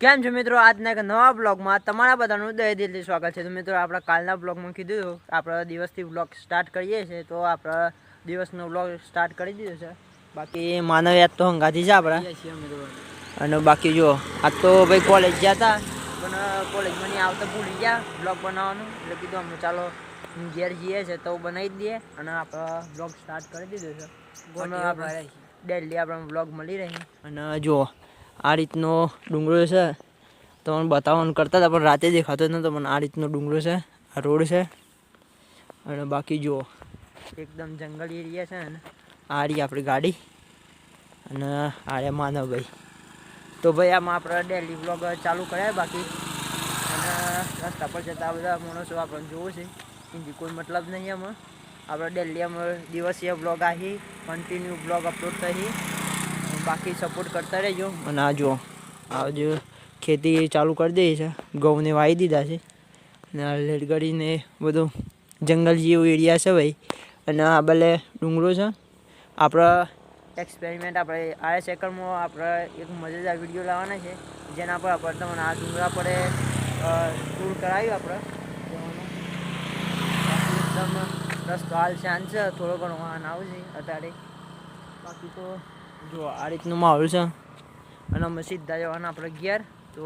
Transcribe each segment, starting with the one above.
કેમ છો મિત્રો? આજના એક નવા બ્લોગમાં તમારા બધાનું દિલથી સ્વાગત છે. તો મિત્રો આપણે કાલના બ્લોગમાં કીધું આપણે દિવસથી બ્લોગ સ્ટાર્ટ કરીએ છીએ, તો આપણે દિવસનો બ્લોગ સ્ટાર્ટ કરી દીધો છે. બાકી માનવ યાદ તો હંગાથી છે આપણે. અને બાકી જો આજ તો ભાઈ કોલેજ ગયા હતા, પણ કોલેજમાં નહીં આવતા ભૂલી ગયા બ્લોગ બનાવવાનું, એટલે કીધું અમે ચાલો ઘેર જઈએ છે તો બનાવી જ દઈએ. અને આપણે બ્લોગ સ્ટાર્ટ કરી દીધો છે. આપણે ડેલી આપણે બ્લોગ મળી રહી. અને જુઓ આ રીતનો ડુંગરો છે, તમને બતાવવાનું કરતા હતા પણ રાતે દેખાતો જ નહોતો. પણ આ રીતનો ડુંગરો છે, આ રોડ છે. અને બાકી જુઓ એકદમ જંગલ એરિયા છે ને. આ રહી આપણી ગાડી અને આ રહ્યા માનવભાઈ. તો ભાઈ આમાં આપણે ડેલી બ્લોગ ચાલુ કરાય. બાકી અને રસ્તા પર જતા બધા માણસો આપણને જોવું છે, એથી કોઈ મતલબ નહીં. આમાં આપણે ડેલી અમે દિવસીય બ્લોગ આવી કન્ટિન્યુ બ્લોગ અપલોડ કરી. બાકી સપોર્ટ કરતા રહેજો. અને આ જુઓ આ જો ખેતી ચાલુ કરી દે છે, ઘઉંને વાવી દીધા છે. અને આ લેટગડીને બધું જંગલ જેવું એરિયા છે ભાઈ. અને આ ભલે ડુંગરો છે. આપણે એક્સપેરિમેન્ટ આપણે આ સેકન્ડમાં આપણે એક મજેદાર વિડીયો લાવવાના છે, જેના પર આપણે તમને આ ડુંગરા પર ટૂર કરાવ્યું આપણે એકદમ રસ્તો હાલ શાંત છે, થોડો ઘણો વાહન આવશે અત્યારે. બાકી તો જો આ રીતનું માહોલ છે. અને અમે સીધા જવાના આપણે ઘેર. તો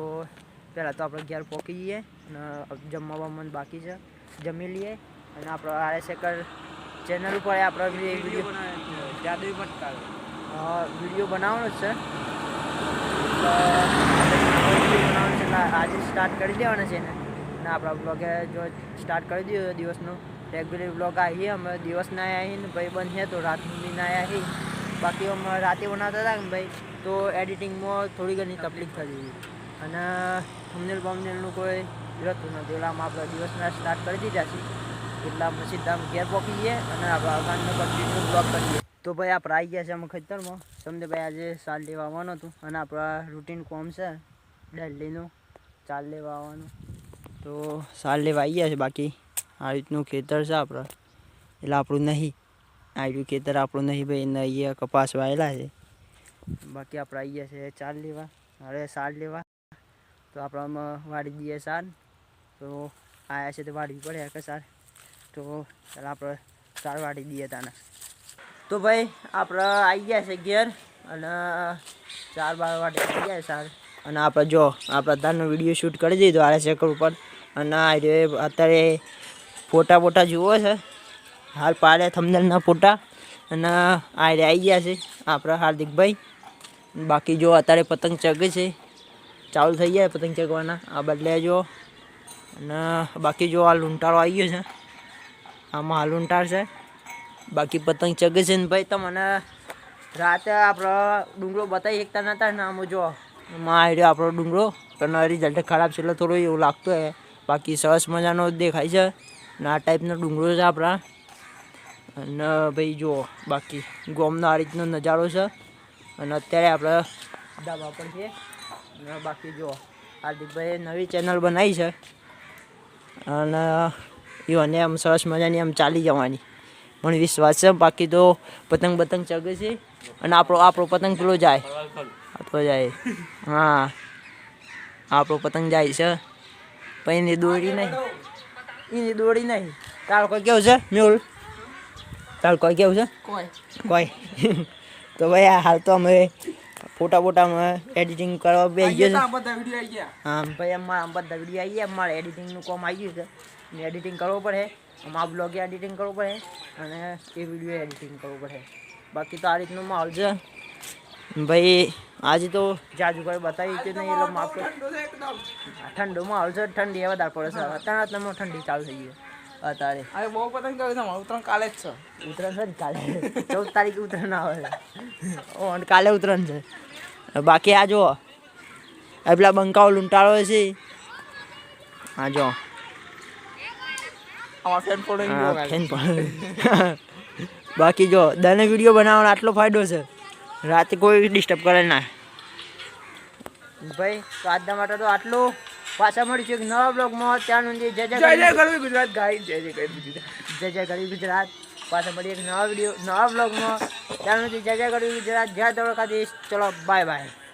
પહેલાં તો આપણે ઘેર પહોંચી જઈએ અને જમવા બમવાનું બાકી છે, જમી લઈએ. અને આપણે આર શેકર ચેનલ ઉપર આપણે વિડીયો બનાવવાનો જ છે. એટલે આજે સ્ટાર્ટ કરી દેવાના છે ને. અને આપણા બ્લોગે જો સ્ટાર્ટ કરી દીધો દિવસનો રેગ્યુલર બ્લોગ આવીએ. અમે દિવસના આવીને ભાઈ બંધ છે તો રાતનું બી ના આવી. બાકી અમે રાતે બનાવતા હતા ને ભાઈ, તો એડિટિંગમાં થોડી ઘણી તકલીફ થતી હતી. અને થંબનેલ બમનેલનું કોઈ રહેતું નથી. એટલામાં આપણે દિવસના સ્ટાર્ટ કરી દીધા છે. એટલામાં સીધા અમે ઘેર પહોંચી જઈએ અને આપણે અગાઉનો કન્ટિન્યુ બ્લોગ કરીએ. તો ભાઈ આપણે આવી ગયા છે અમે ખેતરમાં. સમજે ભાઈ આજે સાલ લેવા આવવાનું હતું અને આપણા રૂટીન કોમ છે ડેલીનું ચાલ લેવા આવવાનું. તો સાલ લેવા આવી ગયા છે. બાકી આ રીતનું ખેતર છે આપણે, એટલે આપણું નહીં. આવ્યું ખેતર આપણું નહીં ભાઈ, એને અહીંયા કપાસ વાયેલા છે. બાકી આપણે આવી ગયા છે ચાલ લેવા. હવે સાર લેવા તો આપણે આમાં વાળી દઈએ સાર. તો આવ્યા છે તો વાળવી પડે કે સાર. તો ચાલ આપણે સાર વાળી દઈએ તાને. તો ભાઈ આપણે આવી ગયા છે ઘેર અને 4-12 વાગે આવી ગયા સાર. અને આપણે જો આપણે અત્યારનો વિડીયો શૂટ કરી દીધો આર સેકર ઉપર. અને અત્યારે ફોટા જુઓ છે, હાલ પાડે થંબનેલના ફોટા. અને આવી ગયા છે આપણા હાર્દિકભાઈ. બાકી જો અત્યારે પતંગ ચગે છે, ચાલુ થઈ જાય પતંગ ચગવાના આ બદલે જો. અને બાકી જો આ લૂંટારો આવી ગયો છે, આમાં આ લૂંટાર છે. બાકી પતંગ ચગે છે ને ભાઈ. તમને રાતે આપણો ડુંગરો બતાવી શકતા નહોતા ને. આમાં જો આમાં આવી રહ્યો આપણો ડુંગરો, પણ રિઝલ્ટ ખરાબ છે એટલે થોડું એવું લાગતું હોય. બાકી સરસ મજાનો દેખાય છે. અને આ ટાઈપનો ડુંગરો છે આપણા. અને ભાઈ જુઓ બાકી ગોમનો આ રીતનો નજારો છે. અને અત્યારે આપણે ધાબા પર છીએ. અને બાકી જુઓ હાર્દિકભાઈ નવી ચેનલ બનાવી છે અને એને આમ સરસ મજાની આમ ચાલી જવાની મને વિશ્વાસ છે. બાકી તો પતંગ ચગે છે. અને આપણો પતંગ પેલો જાય તો જાય. હા આપણો પતંગ જાય છે પણ એની દોડી નહીં. તાર કોઈ કેવું છે મેહુલ? તાર કોઈ કેવું છે? કોઈ તો ભાઈ હાલ તો અમે ફોટામાં એડિટિંગ કરવા બેસી ગયા છે. હા ભાઈ અમારા બધા વિડીયો આવી ગયા. અમારે એડિટિંગનું કામ આવી ગયું છે. એડિટિંગ કરવો પડે, અમારા બ્લોગે એડિટિંગ કરવું પડે અને એ વિડીયો એડિટિંગ કરવું પડે. બાકી તો આ રીતનો માહોલ છે ભાઈ. આજે તો જાજુ કોઈ બતાવી કે નહીં એટલે માફ ઠંડો માહોલ છે. ઠંડી વધારે પડે છે અત્યારે. ઠંડી ચાલુ થઈ ગઈ અત્યારે. બહુ પતંગ ઉત્તરાયણ કાલે જ છે. ઉત્તરાયણ છે ને કાલે 14 તારીખે ઉત્તરાયણ આવે છે. કાલે ઉત્તરાયણ છે. બાકી આ જો આ પેલા બંકાઓ લૂંટાળો છે. હા જો બાકી જો દને વિડીયો બનાવવાનો આટલો ફાયદો છે, રાતે કોઈ ડિસ્ટર્બ કરે ના ભાઈ. તો આજના માટે તો આટલું. પાછા મળીશું એક નવા બ્લોગમાં. ત્યાં સુધી જય ગરવી ગુજરાત ગાઈ. જય ગરવી ગુજરાત. પાછા મળીએ એક નવા બ્લોગમાં. ત્યાં સુધી જય ગરવી ગુજરાત. જય દ્વારકાધીશ. ચલો બાય બાય.